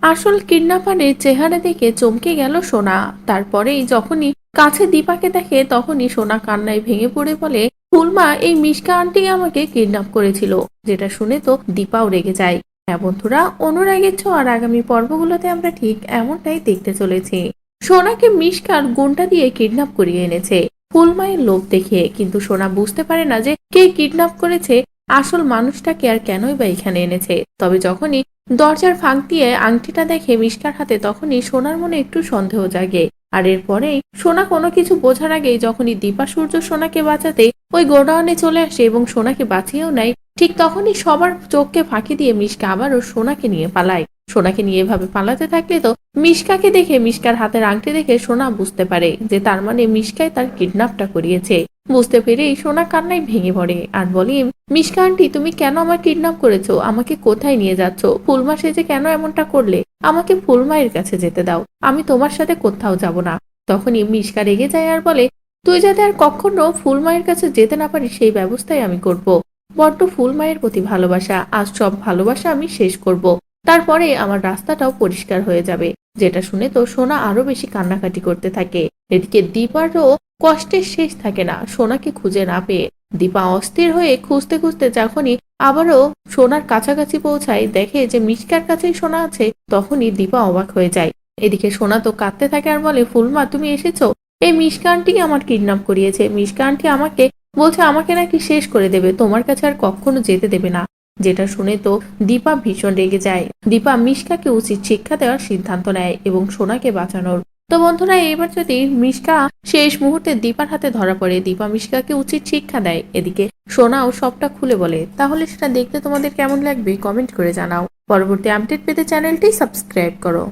আসল কিডন্যাপারের চেহারা দেখে চমকে গেল সোনা। তারপরেই যখনই কাছে দীপাকে দেখে তখনই সোনা কান্নায় ভেঙে পড়ে বলে, ফুলমা, এই মিশকা আন্টি আমাকে কিডন্যাপ করেছিল। যেটা শুনে তো দীপাও রেগে যায়। হ্যাঁ বন্ধুরা, অনুরাগের ছোঁয়ার আগামী পর্বগুলোতে আমরা ঠিক এমনটাই দেখতে চলেছি। সোনাকে মিশকার গুণটা দিয়ে কিডন্যাপ করিয়ে এনেছে ফুলমায়ের লোভ দেখে, কিন্তু সোনা বুঝতে পারে না যে কে কিডন্যাপ করেছে, আসল মানুষটাকে আর কেনই বা এখানে এনেছে। তবে যখনই দরজার ফাঁক দিয়ে আংটিটা দেখে মিশকার হাতে, তখনই সোনার মনে একটু সন্দেহ জাগে। আর এরপরেই সোনা কোনো কিছু বোঝার আগেই যখনই দীপা সূর্য সোনাকে বাঁচাতে ওই গোডাউনে চলে আসে এবং সোনাকে বাঁচিয়েও নেয়, ঠিক তখনই সবার চোখকে ফাঁকি দিয়ে মিশকা আবারও সোনাকে নিয়ে পালায়। সোনাকে নিয়ে এভাবে পালাতে থাকলে তো মিশকাকে দেখে, মিশকার হাতের আংটি দেখে সোনা বুঝতে পারে যে তার মানে মিশকাই তার কিডন্যাপটা করিয়েছে। বুঝতে পেরেই সোনা কান্নায় ভেঙে পড়ে আর বলে, মিশকা আন্টি, তুমি কেন আমার কিডন্যাপ করেছো? আমাকে কোথায় নিয়ে যাচ্ছ? ফুলমা সেজে কেন এমনটা করলে? আমাকে ফুলমায়ের কাছে যেতে দাও, আমি তোমার সাথে কোথাও যাব না। তখনই মিশকা রেগে যায় আর বলে, তুই যাতে আর কখনো ফুলমায়ের কাছে যেতে না পারিস সেই ব্যবস্থাই আমি করব। বড্ড ফুলমায়ের প্রতি ভালোবাসা, আজ সব ভালোবাসা আমি শেষ করব। তারপরে আমার রাস্তাটাও পরিষ্কার হয়ে যাবে। যেটা শুনে তো সোনা আরো বেশি কান্নাকাটি করতে থাকে। এদিকে দীপারও কষ্টের শেষ থাকে না সোনাকে খুঁজে না পেয়ে। দীপা অস্থির হয়ে খুঁজতে খুঁজতে যখনই আবারও সোনার কাছাকাছি পৌঁছায়, দেখে যে মিশকার কাছেই সোনা আছে, তখনই দীপা অবাক হয়ে যায়। এদিকে সোনা তো কাঁদতে থাকে আর বলে, ফুলমা, তুমি এসেছো? এই মিশকা আন্টি আমার কিডন্যাপ করিয়েছে। মিশকা আন্টি আমাকে বলছে আমাকে নাকি শেষ করে দেবে, তোমার কাছে আর কখনো যেতে দেবে না। যেটা শুনে তো দীপা ভীষণ রেগে যায়। দীপা মিশকাকে উচিত শিক্ষা দেওয়ার সিদ্ধান্ত নেয় এবং সোনাকে বাঁচানোর। তো বন্ধুরা, এবার যদি মিশকা শেষ মুহূর্তে দীপার হাতে ধরা পড়ে, দীপা মিশকাকে উচিত শিক্ষা দেয়, এদিকে সোনাও সবটা খুলে বলে, তাহলে সেটা দেখতে তোমাদের কেমন লাগবে কমেন্ট করে জানাও। পরবর্তী আপডেট পেতে চ্যানেলটি সাবস্ক্রাইব করো।